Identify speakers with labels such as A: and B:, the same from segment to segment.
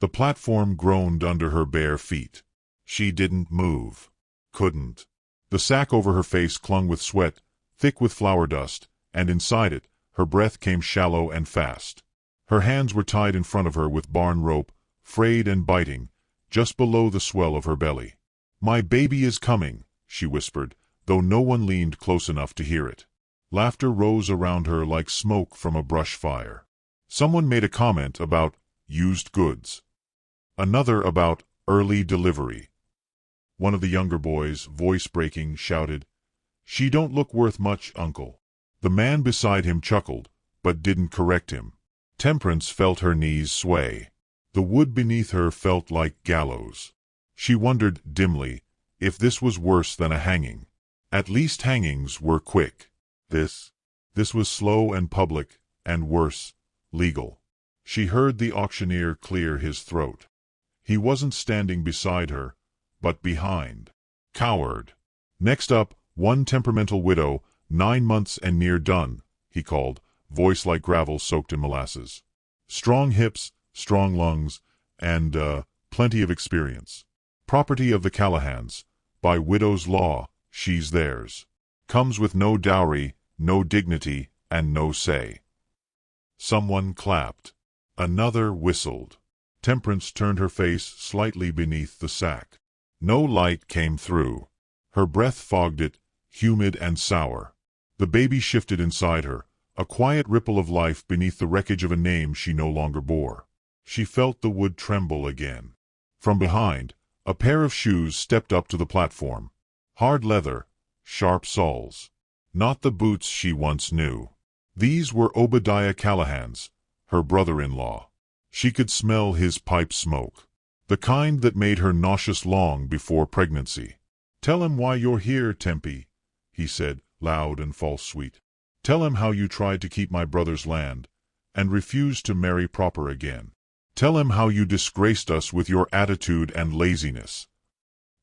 A: The platform groaned under her bare feet. She didn't move. Couldn't. The sack over her face clung with sweat, thick with flour dust, and inside it, her breath came shallow and fast. Her hands were tied in front of her with barn rope, frayed and biting, just below the swell of her belly. "My baby is coming," she whispered, though no one leaned close enough to hear it. Laughter rose around her like smoke from a brush fire. Someone made a comment about used goods. Another about early delivery. One of the younger boys, voice breaking, shouted, "She don't look worth much, uncle." The man beside him chuckled, but didn't correct him. Temperance felt her knees sway. The wood beneath her felt like gallows. She wondered, dimly, if this was worse than a hanging. At least hangings were quick. This was slow and public, and worse, legal. She heard the auctioneer clear his throat. He wasn't standing beside her, but behind. Coward. "Next up, one temperamental widow, 9 months and near done," he called, voice like gravel soaked in molasses. "Strong hips, strong lungs, and, plenty of experience. Property of the Callahans. By widow's law, she's theirs. Comes with no dowry, no dignity, and no say." Someone clapped. Another whistled. Temperance turned her face slightly beneath the sack. No light came through. Her breath fogged it, humid and sour. The baby shifted inside her, a quiet ripple of life beneath the wreckage of a name she no longer bore. She felt the wood tremble again. From behind, a pair of shoes stepped up to the platform. Hard leather, sharp soles. Not the boots she once knew. These were Obadiah Callahan's, her brother-in-law. She could smell his pipe smoke. The kind that made her nauseous long before pregnancy. "Tell him why you're here, Tempe," he said, loud and false-sweet. "Tell him how you tried to keep my brother's land, and refused to marry proper again. Tell him how you disgraced us with your attitude and laziness."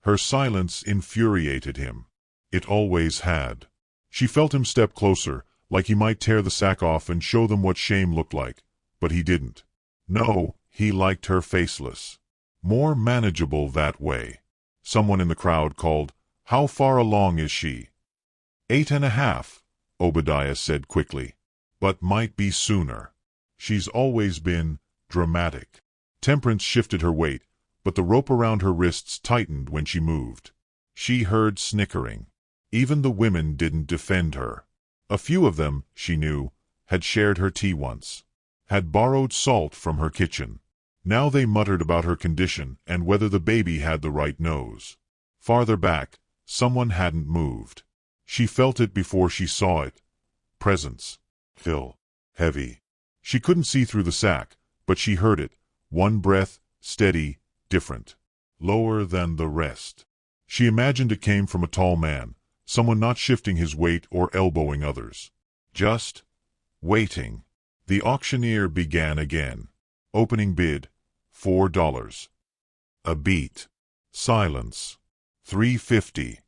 A: Her silence infuriated him. It always had. She felt him step closer, like he might tear the sack off and show them what shame looked like, but he didn't. No, he liked her faceless. More manageable that way. Someone in the crowd called, "How far along is she?" 8.5, Obadiah said quickly. "But might be sooner. She's always been dramatic." Temperance shifted her weight, but the rope around her wrists tightened when she moved. She heard snickering. Even the women didn't defend her. A few of them, she knew, had shared her tea once. Had borrowed salt from her kitchen. Now they muttered about her condition and whether the baby had the right nose. Farther back, someone hadn't moved. She felt it before she saw it. Presence. Fill. Heavy. She couldn't see through the sack, but she heard it. One breath, steady, different. Lower than the rest. She imagined it came from a tall man, someone not shifting his weight or elbowing others. Just waiting. The auctioneer began again. Opening bid, $4. A beat. Silence. $3.50.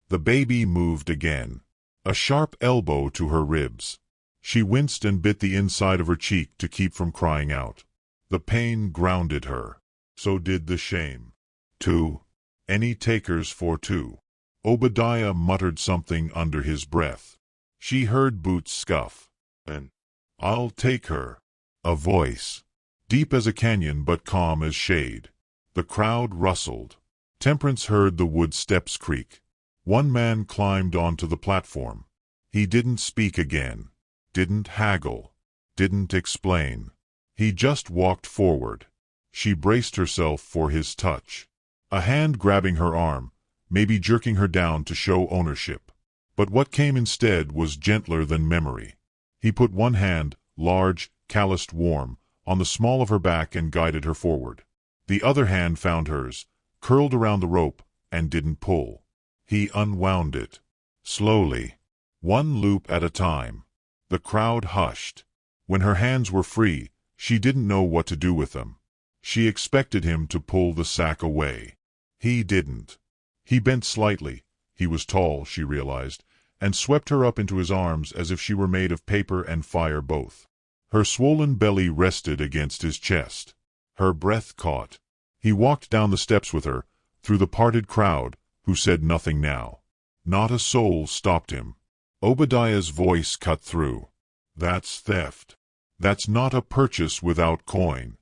A: The baby moved again. A sharp elbow to her ribs. She winced and bit the inside of her cheek to keep from crying out. The pain grounded her. So did the shame. 2. Any takers for 2. Obadiah muttered something under his breath. She heard boots scuff. And "I'll take her." A voice. Deep as a canyon but calm as shade. The crowd rustled. Temperance heard the wood steps creak. One man climbed onto the platform. He didn't speak again. Didn't haggle. Didn't explain. He just walked forward. She braced herself for his touch. A hand grabbing her arm, maybe jerking her down to show ownership. But what came instead was gentler than memory. He put one hand, large, calloused, warm, on the small of her back and guided her forward. The other hand found hers, curled around the rope, and didn't pull. He unwound it. Slowly. One loop at a time. The crowd hushed. When her hands were free, she didn't know what to do with them. She expected him to pull the sack away. He didn't. He bent slightly, he was tall, she realized, and swept her up into his arms as if she were made of paper and fire both. Her swollen belly rested against his chest. Her breath caught. He walked down the steps with her, through the parted crowd, who said nothing now. Not a soul stopped him. Obadiah's voice cut through. That's theft. That's not a purchase without coin.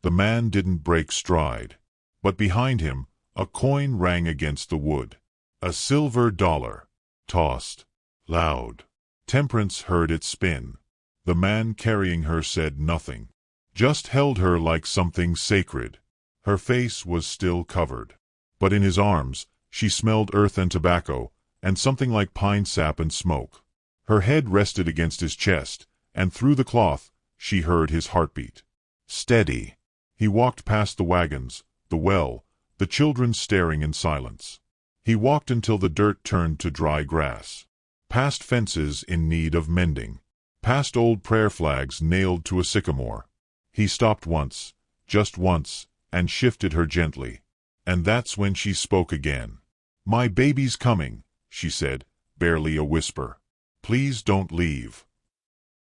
A: The man didn't break stride. But behind him, a coin rang against the wood. A silver dollar. Tossed. Loud. Temperance heard it spin. The man carrying her said nothing. Just held her like something sacred. Her face was still covered. But in his arms, she smelled earth and tobacco, and something like pine sap and smoke. Her head rested against his chest, and through the cloth, she heard his heartbeat. Steady. He walked past the wagons, the well, the children staring in silence. He walked until the dirt turned to dry grass. Past fences in need of mending. Past old prayer flags nailed to a sycamore. He stopped once, just once, and shifted her gently. And that's when she spoke again. "My baby's coming," she said, barely a whisper. "Please don't leave."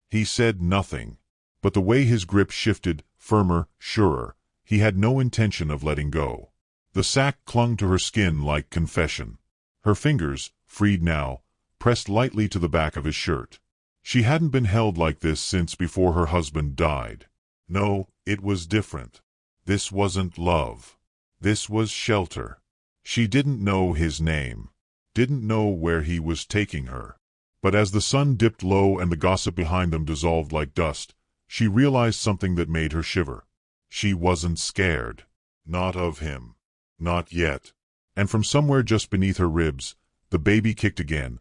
A: He said nothing, but the way his grip shifted, firmer, surer, he had no intention of letting go. The sack clung to her skin like confession. Her fingers, freed now, pressed lightly to the back of his shirt. She hadn't been held like this since before her husband died. No, it was different. This wasn't love. This was shelter. She didn't know his name, didn't know where he was taking her. But as the sun dipped low and the gossip behind them dissolved like dust, she realized something that made her shiver. She wasn't scared. Not of him. Not yet. And from somewhere just beneath her ribs, the baby kicked again.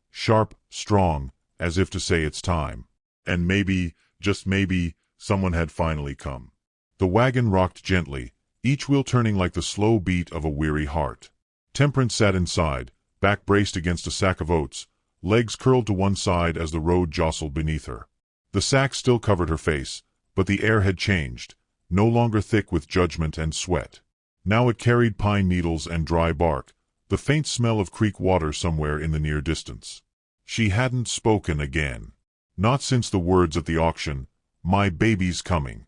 A: Sharp, strong, as if to say it's time. And maybe, just maybe, someone had finally come. The wagon rocked gently, each wheel turning like the slow beat of a weary heart. Temperance sat inside, back braced against a sack of oats, legs curled to one side as the road jostled beneath her. The sack still covered her face, but the air had changed, no longer thick with judgment and sweat. Now it carried pine needles and dry bark, the faint smell of creek water somewhere in the near distance. She hadn't spoken again. Not since the words at the auction, "My baby's coming."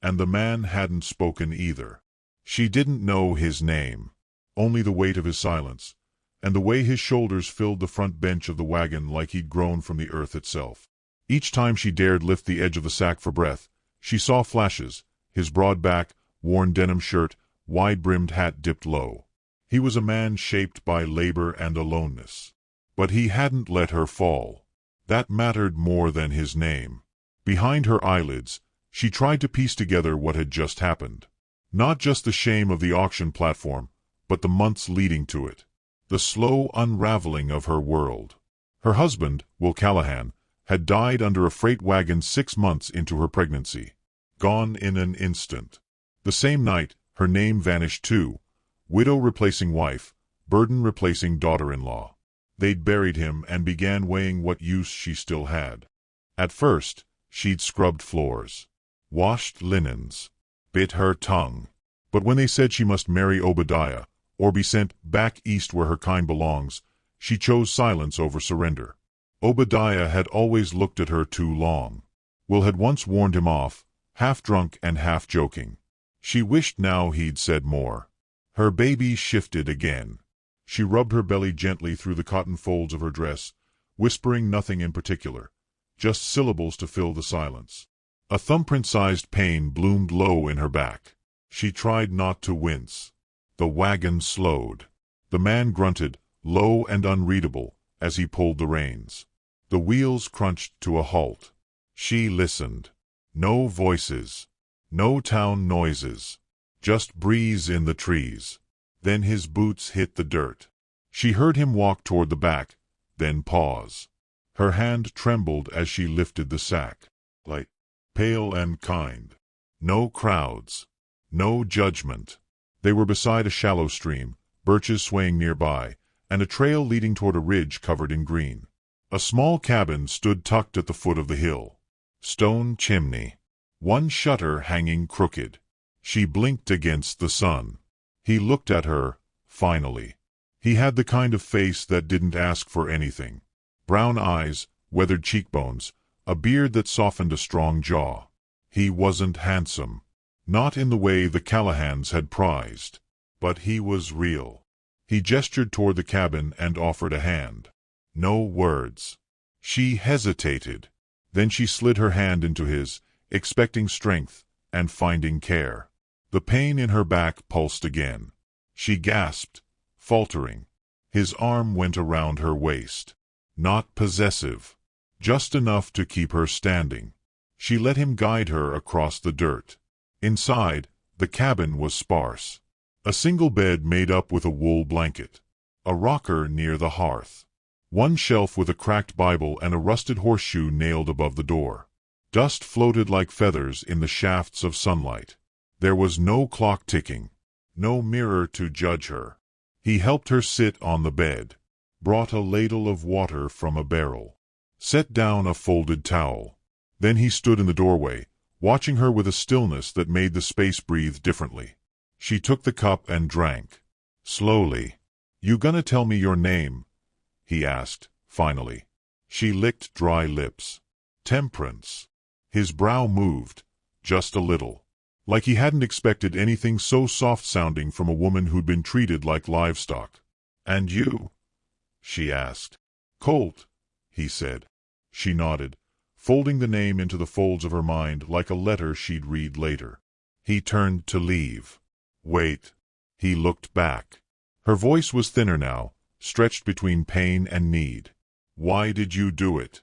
A: And the man hadn't spoken either. She didn't know his name, only the weight of his silence, and the way his shoulders filled the front bench of the wagon like he'd grown from the earth itself. Each time she dared lift the edge of the sack for breath, she saw flashes, his broad back, worn denim shirt, wide-brimmed hat dipped low. He was a man shaped by labor and aloneness. But he hadn't let her fall. That mattered more than his name. Behind her eyelids, she tried to piece together what had just happened. Not just the shame of the auction platform, but the months leading to it. The slow unraveling of her world. Her husband, Will Callahan, had died under a freight wagon 6 months into her pregnancy. Gone in an instant. The same night, her name vanished too. Widow replacing wife, burden replacing daughter-in-law. They'd buried him and began weighing what use she still had. At first, she'd scrubbed floors, washed linens, bit her tongue. But when they said she must marry Obadiah, or be sent back east where her kind belongs, she chose silence over surrender. Obadiah had always looked at her too long. Will had once warned him off, half drunk and half joking. She wished now he'd said more. Her baby shifted again. She rubbed her belly gently through the cotton folds of her dress, whispering nothing in particular, just syllables to fill the silence. A thumbprint-sized pain bloomed low in her back. She tried not to wince. The wagon slowed. The man grunted, low and unreadable, as he pulled the reins. The wheels crunched to a halt. She listened. No voices. No town noises. Just breeze in the trees. Then his boots hit the dirt. She heard him walk toward the back, then pause. Her hand trembled as she lifted the sack. Light, pale and kind. No crowds. No judgment. They were beside a shallow stream, birches swaying nearby, and a trail leading toward a ridge covered in green. A small cabin stood tucked at the foot of the hill. Stone chimney. One shutter hanging crooked. She blinked against the sun. He looked at her, finally. He had the kind of face that didn't ask for anything. Brown eyes, weathered cheekbones, a beard that softened a strong jaw. He wasn't handsome. Not in the way the Callahans had prized. But he was real. He gestured toward the cabin and offered a hand. No words. She hesitated. Then she slid her hand into his, expecting strength and finding care. The pain in her back pulsed again. She gasped, faltering. His arm went around her waist. Not possessive. Just enough to keep her standing. She let him guide her across the dirt. Inside, the cabin was sparse. A single bed made up with a wool blanket. A rocker near the hearth. One shelf with a cracked Bible and a rusted horseshoe nailed above the door. Dust floated like feathers in the shafts of sunlight. There was no clock ticking. No mirror to judge her. He helped her sit on the bed. Brought a ladle of water from a barrel. Set down a folded towel. Then he stood in the doorway, watching her with a stillness that made the space breathe differently. She took the cup and drank. Slowly. "You gonna tell me your name?" he asked, finally. She licked dry lips. Temperance. His brow moved, just a little. Like he hadn't expected anything so soft-sounding from a woman who'd been treated like livestock. "And you?" she asked. "Colt," he said. She nodded, folding the name into the folds of her mind like a letter she'd read later. He turned to leave. "Wait." He looked back. Her voice was thinner now, stretched between pain and need. "Why did you do it?"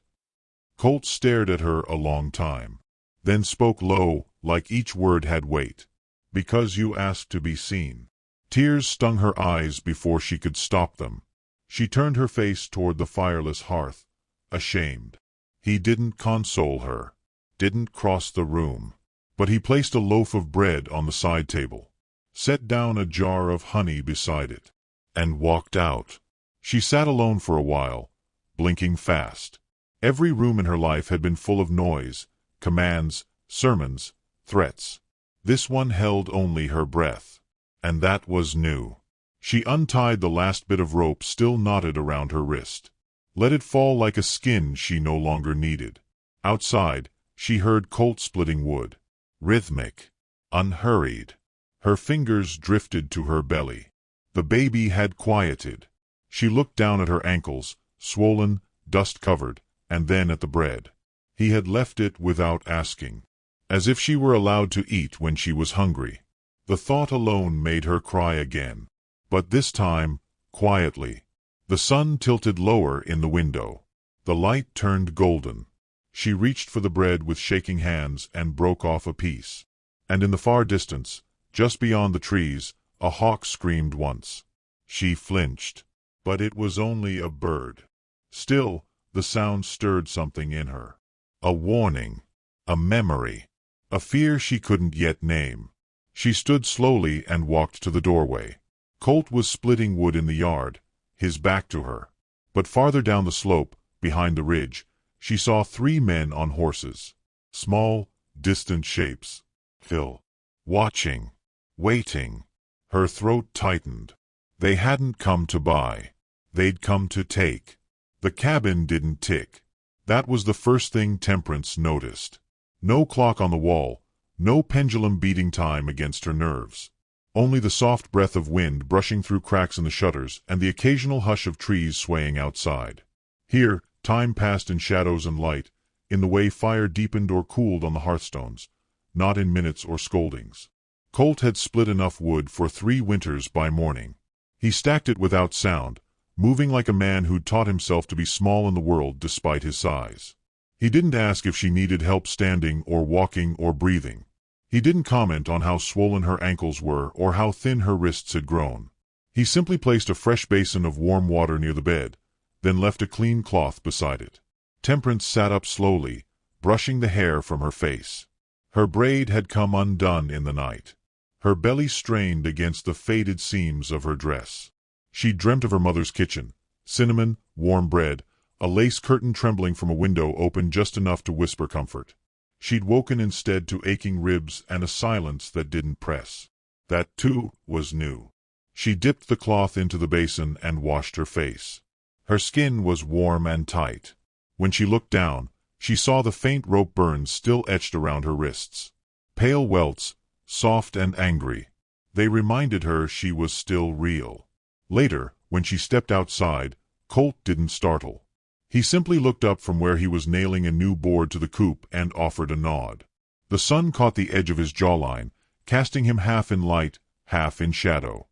A: Colt stared at her a long time, then spoke low, like each word had weight. "Because you asked to be seen." Tears stung her eyes before she could stop them. She turned her face toward the fireless hearth, ashamed. He didn't console her, didn't cross the room. But he placed a loaf of bread on the side table, set down a jar of honey beside it, and walked out. She sat alone for a while, blinking fast. Every room in her life had been full of noise, commands, sermons, threats. This one held only her breath. And that was new. She untied the last bit of rope still knotted around her wrist. Let it fall like a skin she no longer needed. Outside, she heard Colt splitting wood. Rhythmic. Unhurried. Her fingers drifted to her belly. The baby had quieted. She looked down at her ankles, swollen, dust-covered, and then at the bread. He had left it without asking. As if she were allowed to eat when she was hungry. The thought alone made her cry again. But this time, quietly. The sun tilted lower in the window. The light turned golden. She reached for the bread with shaking hands and broke off a piece. And in the far distance, just beyond the trees, a hawk screamed once. She flinched. But it was only a bird. Still, the sound stirred something in her. A warning. A memory. A fear she couldn't yet name. She stood slowly and walked to the doorway. Colt was splitting wood in the yard, his back to her. But farther down the slope, behind the ridge, she saw 3 men on horses. Small, distant shapes. Phil. Watching. Waiting. Her throat tightened. They hadn't come to buy. They'd come to take. The cabin didn't tick. That was the first thing Temperance noticed. No clock on the wall, no pendulum beating time against her nerves. Only the soft breath of wind brushing through cracks in the shutters and the occasional hush of trees swaying outside. Here, time passed in shadows and light, in the way fire deepened or cooled on the hearthstones, not in minutes or scoldings. Colt had split enough wood for 3 winters by morning. He stacked it without sound, moving like a man who'd taught himself to be small in the world despite his size. He didn't ask if she needed help standing or walking or breathing. He didn't comment on how swollen her ankles were or how thin her wrists had grown. He simply placed a fresh basin of warm water near the bed, then left a clean cloth beside it. Temperance sat up slowly, brushing the hair from her face. Her braid had come undone in the night. Her belly strained against the faded seams of her dress. She dreamt of her mother's kitchen, cinnamon, warm bread, a lace curtain trembling from a window open just enough to whisper comfort. She'd woken instead to aching ribs and a silence that didn't press. That, too, was new. She dipped the cloth into the basin and washed her face. Her skin was warm and tight. When she looked down, she saw the faint rope burns still etched around her wrists. Pale welts, soft and angry. They reminded her she was still real. Later, when she stepped outside, Colt didn't startle. He simply looked up from where he was nailing a new board to the coop and offered a nod. The sun caught the edge of his jawline, casting him half in light, half in shadow.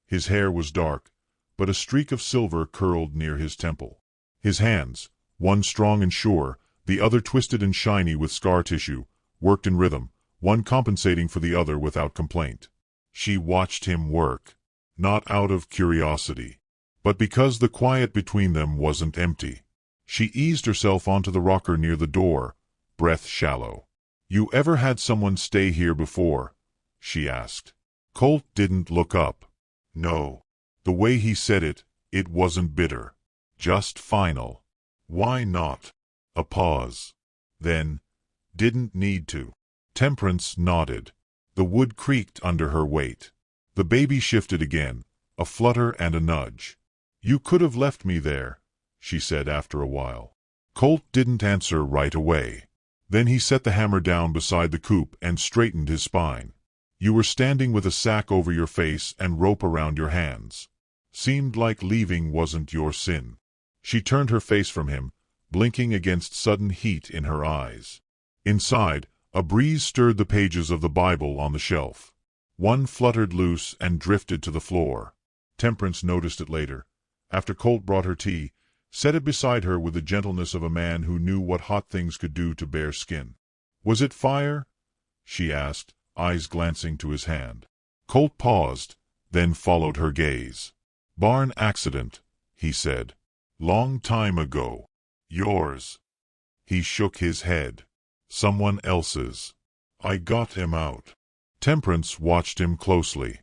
A: His hair was dark, but a streak of silver curled near his temple. His hands, one strong and sure, the other twisted and shiny with scar tissue, worked in rhythm, one compensating for the other without complaint. She watched him work, not out of curiosity, but because the quiet between them wasn't empty. She eased herself onto the rocker near the door, breath shallow. "You ever had someone stay here before?" she asked. Colt didn't look up. No. The way he said it, it wasn't bitter. Just final. "Why not?" A pause. Then, "Didn't need to." Temperance nodded. The wood creaked under her weight. The baby shifted again, a flutter and a nudge. "You could have left me there," she said after a while. Colt didn't answer right away. Then he set the hammer down beside the coop and straightened his spine. "You were standing with a sack over your face and rope around your hands. Seemed like leaving wasn't your sin." She turned her face from him, blinking against sudden heat in her eyes. Inside, a breeze stirred the pages of the Bible on the shelf. One fluttered loose and drifted to the floor. Temperance noticed it later. After Colt brought her tea, set it beside her with the gentleness of a man who knew what hot things could do to bare skin. "Was it fire?" she asked, eyes glancing to his hand. Colt paused, then followed her gaze. "Barn accident," he said. "Long time ago." "Yours?" He shook his head. "Someone else's. I got him out." Temperance watched him closely.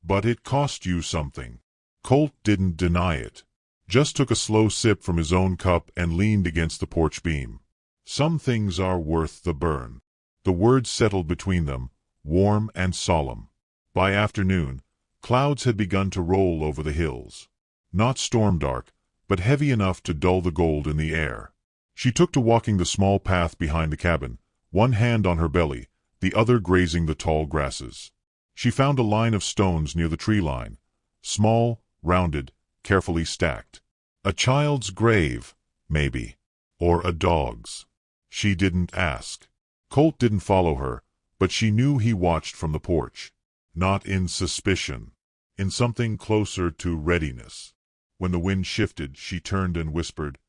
A: "But it cost you something." Colt didn't deny it. Just took a slow sip from his own cup and leaned against the porch beam. "Some things are worth the burn." The words settled between them, warm and solemn. By afternoon, clouds had begun to roll over the hills. Not storm-dark, but heavy enough to dull the gold in the air. She took to walking the small path behind the cabin, one hand on her belly, the other grazing the tall grasses. She found a line of stones near the tree line, small, rounded, carefully stacked. A child's grave, maybe, or a dog's. She didn't ask. Colt didn't follow her, but she knew he watched from the porch. Not in suspicion, in something closer to readiness. When the wind shifted, she turned and whispered,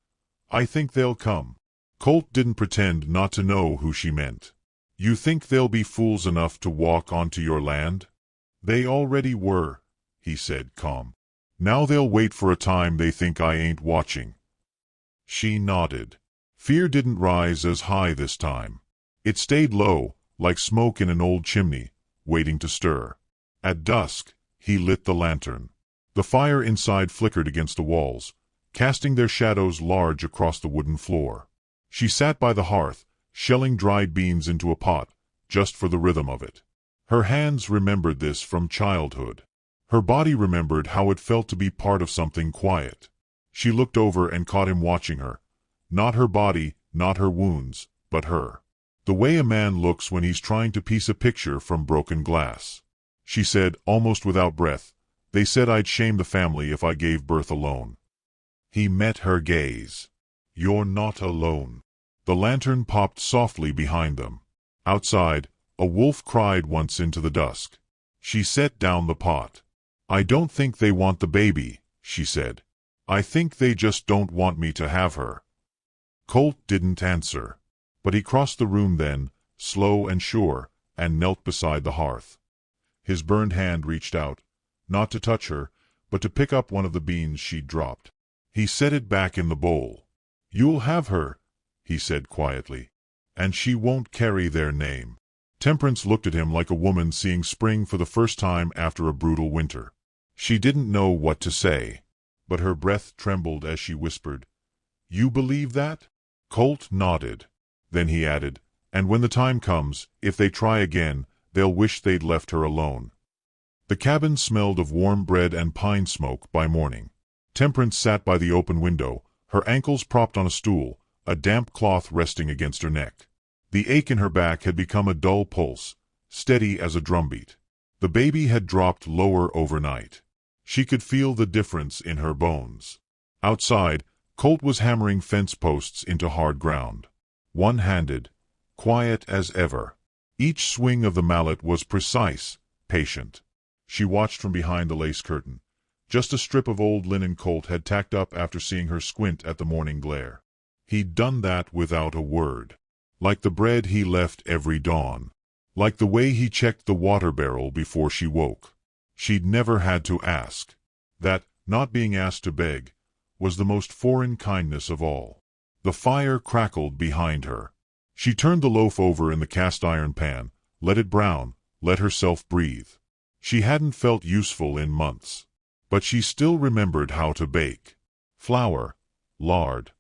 A: "I think they'll come." Colt didn't pretend not to know who she meant. "You think they'll be fools enough to walk onto your land?" "They already were," he said, calm. "Now they'll wait for a time they think I ain't watching." She nodded. Fear didn't rise as high this time. It stayed low, like smoke in an old chimney, waiting to stir. At dusk, he lit the lantern. The fire inside flickered against the walls, casting their shadows large across the wooden floor. She sat by the hearth, shelling dried beans into a pot, just for the rhythm of it. Her hands remembered this from childhood. Her body remembered how it felt to be part of something quiet. She looked over and caught him watching her. Not her body, not her wounds, but her. The way a man looks when he's trying to piece a picture from broken glass. She said, almost without breath, "They said I'd shame the family if I gave birth alone." He met her gaze. "You're not alone." The lantern popped softly behind them. Outside, a wolf cried once into the dusk. She set down the pot. "I don't think they want the baby," she said. "I think they just don't want me to have her." Colt didn't answer. But he crossed the room then, slow and sure, and knelt beside the hearth. His burned hand reached out, not to touch her, but to pick up one of the beans she'd dropped. He set it back in the bowl. "You'll have her," he said quietly. "And she won't carry their name." Temperance looked at him like a woman seeing spring for the first time after a brutal winter. She didn't know what to say, but her breath trembled as she whispered, "You believe that?" Colt nodded. Then he added, "And when the time comes, if they try again, they'll wish they'd left her alone." The cabin smelled of warm bread and pine smoke by morning. Temperance sat by the open window, her ankles propped on a stool, a damp cloth resting against her neck. The ache in her back had become a dull pulse, steady as a drumbeat. The baby had dropped lower overnight. She could feel the difference in her bones. Outside, Colt was hammering fence posts into hard ground. One-handed, quiet as ever. Each swing of the mallet was precise, patient. She watched from behind the lace curtain. Just a strip of old linen Colt had tacked up after seeing her squint at the morning glare. He'd done that without a word. Like the bread he left every dawn. Like the way he checked the water barrel before she woke. She'd never had to ask. That, not being asked to beg, was the most foreign kindness of all. The fire crackled behind her. She turned the loaf over in the cast-iron pan, let it brown, let herself breathe. She hadn't felt useful in months. But she still remembered how to bake. Flour, lard,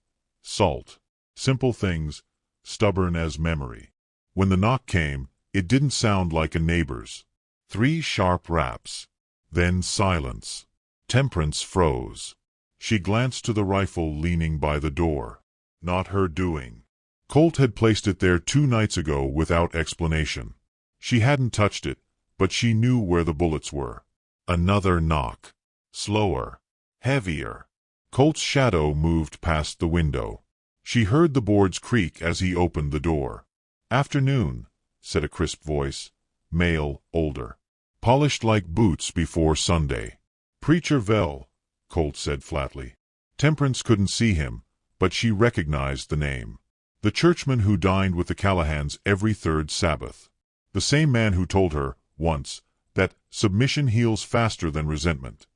A: salt. Simple things, stubborn as memory. When the knock came, it didn't sound like a neighbor's. 3 sharp raps. Then silence. Temperance froze. She glanced to the rifle leaning by the door. Not her doing. Colt had placed it there 2 nights ago without explanation. She hadn't touched it, but she knew where the bullets were. Another knock. Slower. Heavier. Colt's shadow moved past the window. She heard the boards creak as he opened the door. "Afternoon," said a crisp voice, male, older. Polished like boots before Sunday. "Preacher Vel," Colt said flatly. Temperance couldn't see him, but she recognized the name. The churchman who dined with the Callahans every 3rd Sabbath. The same man who told her, once, that submission heals faster than resentment.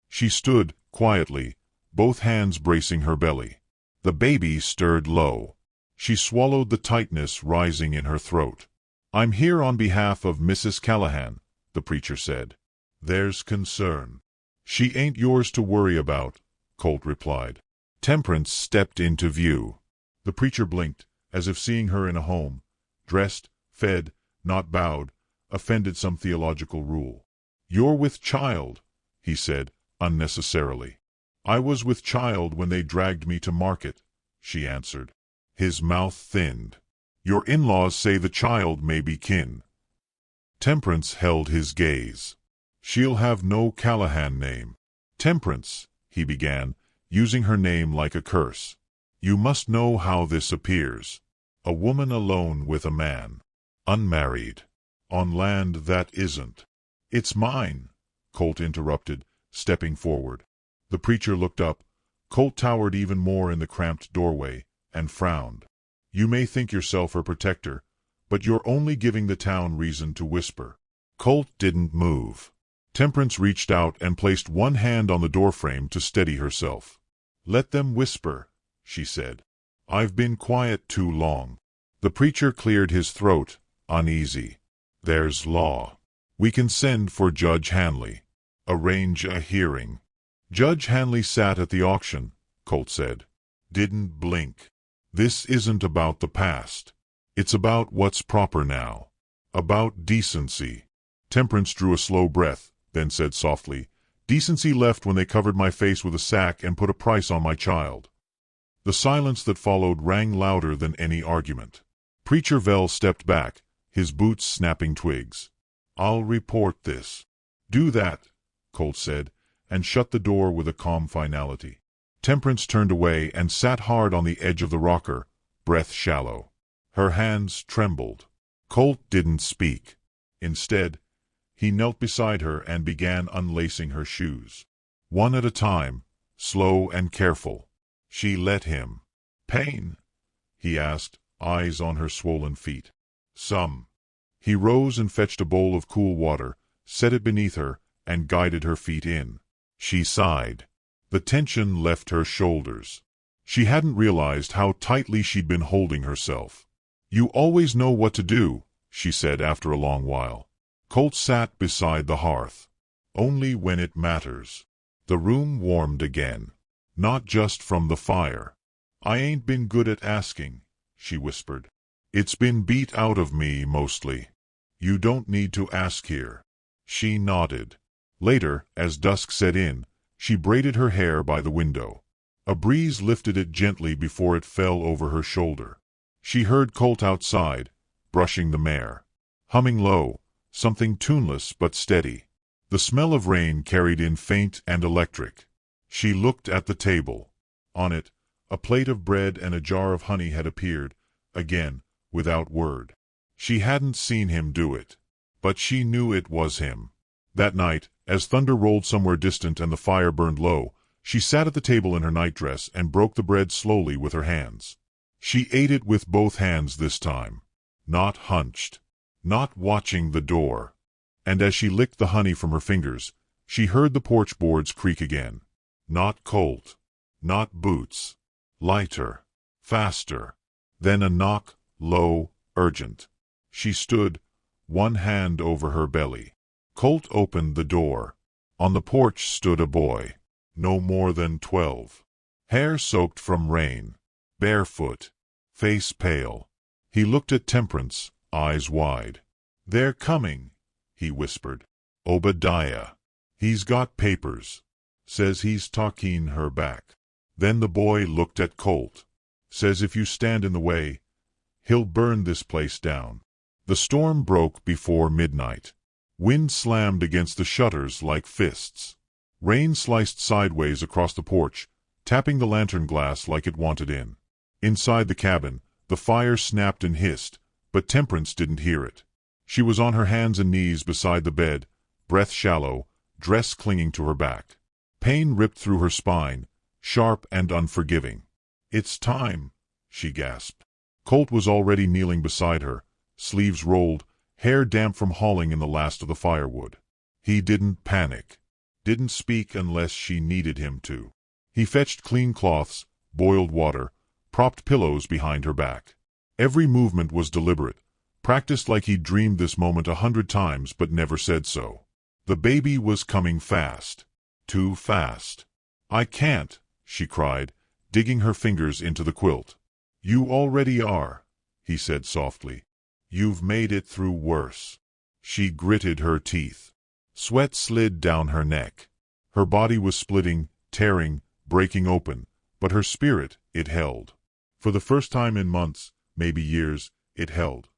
A: She stood, quietly, both hands bracing her belly. The baby stirred low. She swallowed the tightness rising in her throat. "I'm here on behalf of Mrs. Callahan," the preacher said. "There's concern." "She ain't yours to worry about," Colt replied. Temperance stepped into view. The preacher blinked, as if seeing her in a home, dressed, fed, not bowed, offended some theological rule. "You're with child," he said, unnecessarily. "I was with child when they dragged me to market," she answered. His mouth thinned. "Your in-laws say the child may be kin." Temperance held his gaze. "She'll have no Callahan name." "Temperance," he began, using her name like a curse. "You must know how this appears. A woman alone with a man. Unmarried. On land that isn't." "It's mine," Colt interrupted, stepping forward. The preacher looked up. Colt towered even more in the cramped doorway, and frowned. "You may think yourself her protector, but you're only giving the town reason to whisper." Colt didn't move. Temperance reached out and placed one hand on the doorframe to steady herself. "Let them whisper," she said. "I've been quiet too long." The preacher cleared his throat, uneasy. "There's law. We can send for Judge Hanley. Arrange a hearing." "Judge Hanley sat at the auction," Colt said. "Didn't blink. This isn't about the past. It's about what's proper now. About decency." Temperance drew a slow breath, then said softly, "Decency left when they covered my face with a sack and put a price on my child." The silence that followed rang louder than any argument. Preacher Vel stepped back, his boots snapping twigs. "I'll report this." "Do that," Colt said, and shut the door with a calm finality. Temperance turned away and sat hard on the edge of the rocker, breath shallow. Her hands trembled. Colt didn't speak. Instead, he knelt beside her and began unlacing her shoes. One at a time, slow and careful. She let him. "Pain?" he asked, eyes on her swollen feet. "Some." He rose and fetched a bowl of cool water, set it beneath her, and guided her feet in. She sighed. The tension left her shoulders. She hadn't realized how tightly she'd been holding herself. "You always know what to do," she said after a long while. Colt sat beside the hearth. "Only when it matters." The room warmed again. Not just from the fire. "I ain't been good at asking," she whispered. "It's been beat out of me, mostly. You don't need to ask here." She nodded. Later, as dusk set in, she braided her hair by the window. A breeze lifted it gently before it fell over her shoulder. She heard Colt outside, brushing the mare. humming low, something tuneless but steady. The smell of rain carried in faint and electric. She looked at the table. On it, a plate of bread and a jar of honey had appeared, again, without word. She hadn't seen him do it, but she knew it was him. That night, as thunder rolled somewhere distant and the fire burned low, she sat at the table in her nightdress and broke the bread slowly with her hands. She ate it with both hands this time, not hunched, not watching the door. And as she licked the honey from her fingers, she heard the porch boards creak again. Not Colt, not boots. Lighter, faster. Then a knock, low, urgent. She stood, one hand over her belly. Colt opened the door. On the porch stood a boy, no more than 12. Hair soaked from rain, barefoot, face pale. He looked at Temperance, eyes wide. "They're coming," he whispered. "Obadiah. He's got papers. Says he's talking her back." Then the boy looked at Colt. "Says if you stand in the way, he'll burn this place down." The storm broke before midnight. Wind slammed against the shutters like fists. Rain sliced sideways across the porch, tapping the lantern glass like it wanted in. Inside the cabin, the fire snapped and hissed, but Temperance didn't hear it. She was on her hands and knees beside the bed, breath shallow, dress clinging to her back. Pain ripped through her spine, sharp and unforgiving. "It's time," she gasped. Colt was already kneeling beside her, sleeves rolled, hair damp from hauling in the last of the firewood. He didn't panic, didn't speak unless she needed him to. He fetched clean cloths, boiled water, propped pillows behind her back. Every movement was deliberate, practiced like he'd dreamed this moment 100 times but never said so. The baby was coming fast. Too fast. "I can't," she cried, digging her fingers into the quilt. "You already are," he said softly. "You've made it through worse." She gritted her teeth. Sweat slid down her neck. Her body was splitting, tearing, breaking open, but her spirit, it held. For the first time in months, maybe years, it held.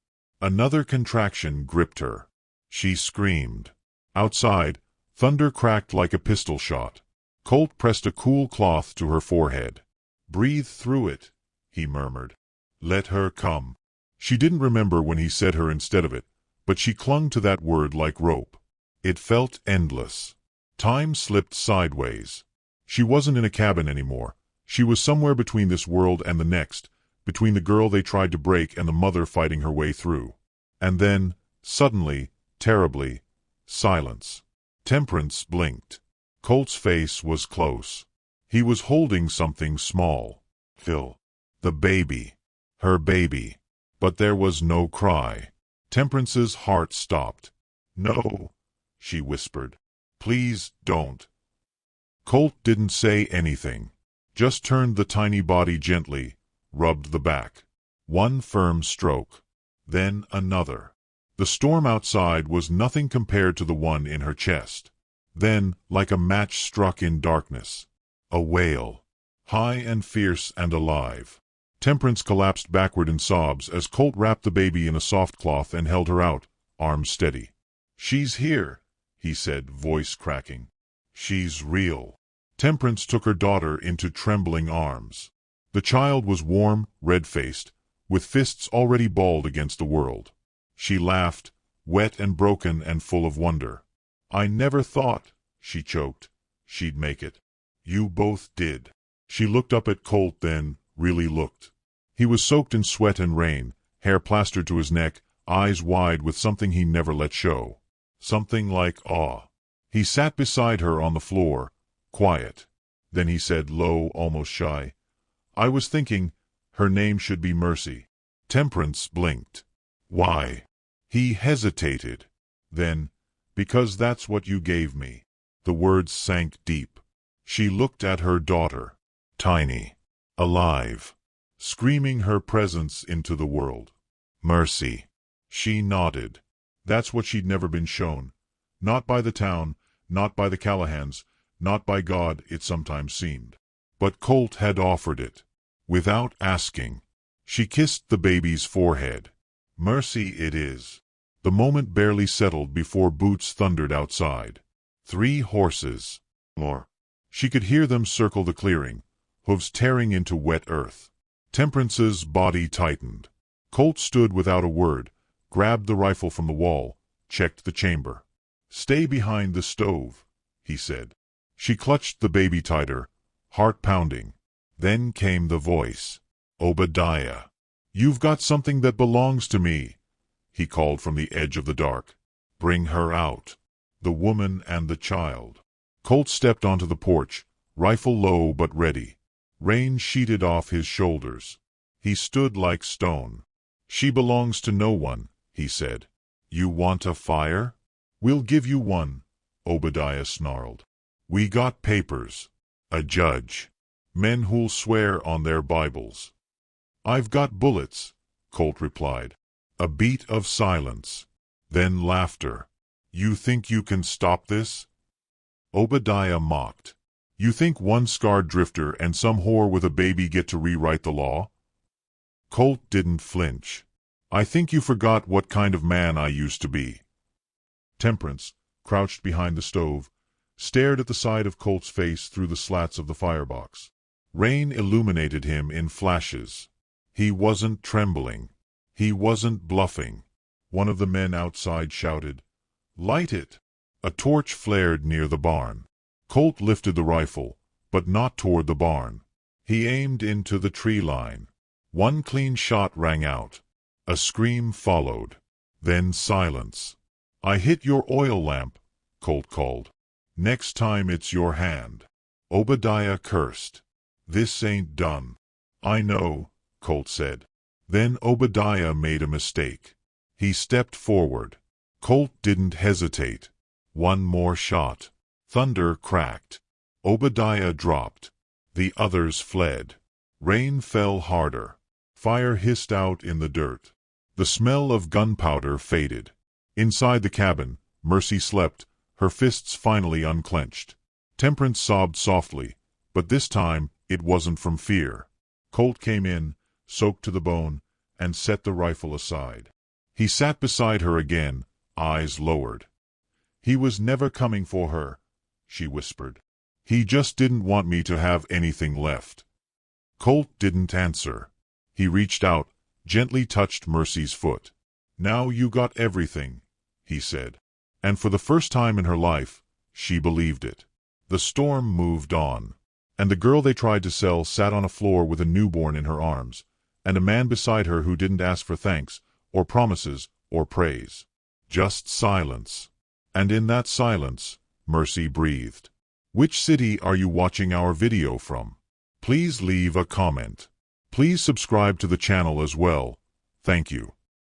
A: Another contraction gripped her. She screamed. Outside, thunder cracked like a pistol shot. Colt pressed a cool cloth to her forehead. "Breathe through it," he murmured. "Let her come." She didn't remember when he said her instead of it, but she clung to that word like rope. It felt endless. Time slipped sideways. She wasn't in a cabin anymore. She was somewhere between this world and the next, between the girl they tried to break and the mother fighting her way through. And then, suddenly, terribly, silence. Temperance blinked. Colt's face was close. He was holding something small. Phil. The baby. Her baby. But there was no cry. Temperance's heart stopped. "No," she whispered. "Please don't." Colt didn't say anything. Just turned the tiny body gently, rubbed the back. One firm stroke. Then another. The storm outside was nothing compared to the one in her chest. Then, like a match struck in darkness, a wail. High and fierce and alive. Temperance collapsed backward in sobs as Colt wrapped the baby in a soft cloth and held her out, arms steady. "She's here," he said, voice cracking. "She's real." Temperance took her daughter into trembling arms. The child was warm, red-faced, with fists already balled against the world. She laughed, wet and broken and full of wonder. "I never thought," she choked, "she'd make it. You both did." She looked up at Colt then, really looked. He was soaked in sweat and rain, hair plastered to his neck, eyes wide with something he never let show. Something like awe. He sat beside her on the floor, quiet. Then he said low, almost shy, "I was thinking, her name should be Mercy." Temperance blinked. "Why?" He hesitated. Then, "Because that's what you gave me." The words sank deep. She looked at her daughter. Tiny. Alive. Screaming her presence into the world. Mercy. She nodded. That's what she'd never been shown. Not by the town, not by the Callahans, not by God, it sometimes seemed. But Colt had offered it. Without asking. She kissed the baby's forehead. "Mercy it is." The moment barely settled before boots thundered outside. 3 horses. More. She could hear them circle the clearing, hooves tearing into wet earth. Temperance's body tightened. Colt stood without a word, grabbed the rifle from the wall, checked the chamber. "Stay behind the stove," he said. She clutched the baby tighter, heart pounding. Then came the voice. "Obadiah, you've got something that belongs to me," he called from the edge of the dark. "Bring her out. The woman and the child." Colt stepped onto the porch, rifle low but ready. Rain sheeted off his shoulders. He stood like stone. "She belongs to no one," he said. "You want a fire? We'll give you one," Obadiah snarled. "We got papers. A judge. Men who'll swear on their Bibles." "I've got bullets," Colt replied. A beat of silence. Then laughter. "You think you can stop this?" Obadiah mocked. "You think one scarred drifter and some whore with a baby get to rewrite the law?" Colt didn't flinch. "I think you forgot what kind of man I used to be." Temperance, crouched behind the stove, stared at the side of Colt's face through the slats of the firebox. Rain illuminated him in flashes. He wasn't trembling. He wasn't bluffing. One of the men outside shouted, "Light it!" A torch flared near the barn. Colt lifted the rifle, but not toward the barn. He aimed into the tree line. One clean shot rang out. A scream followed. Then silence. "I hit your oil lamp," Colt called. "Next time it's your hand." Obadiah cursed. "This ain't done." "I know," Colt said. Then Obadiah made a mistake. He stepped forward. Colt didn't hesitate. One more shot. Thunder cracked. Obadiah dropped. The others fled. Rain fell harder. Fire hissed out in the dirt. The smell of gunpowder faded. Inside the cabin, Mercy slept, her fists finally unclenched. Temperance sobbed softly, but this time it wasn't from fear. Colt came in, soaked to the bone, and set the rifle aside. He sat beside her again, eyes lowered. "He was never coming for her," she whispered. "He just didn't want me to have anything left." Colt didn't answer. He reached out, gently touched Mercy's foot. "Now you got everything," he said. And for the first time in her life, she believed it. The storm moved on, and the girl they tried to sell sat on a floor with a newborn in her arms, and a man beside her who didn't ask for thanks, or promises, or praise. Just silence. And in that silence, Mercy breathed. Which city are you watching our video from? Please leave a comment. Please subscribe to the channel as well. Thank you.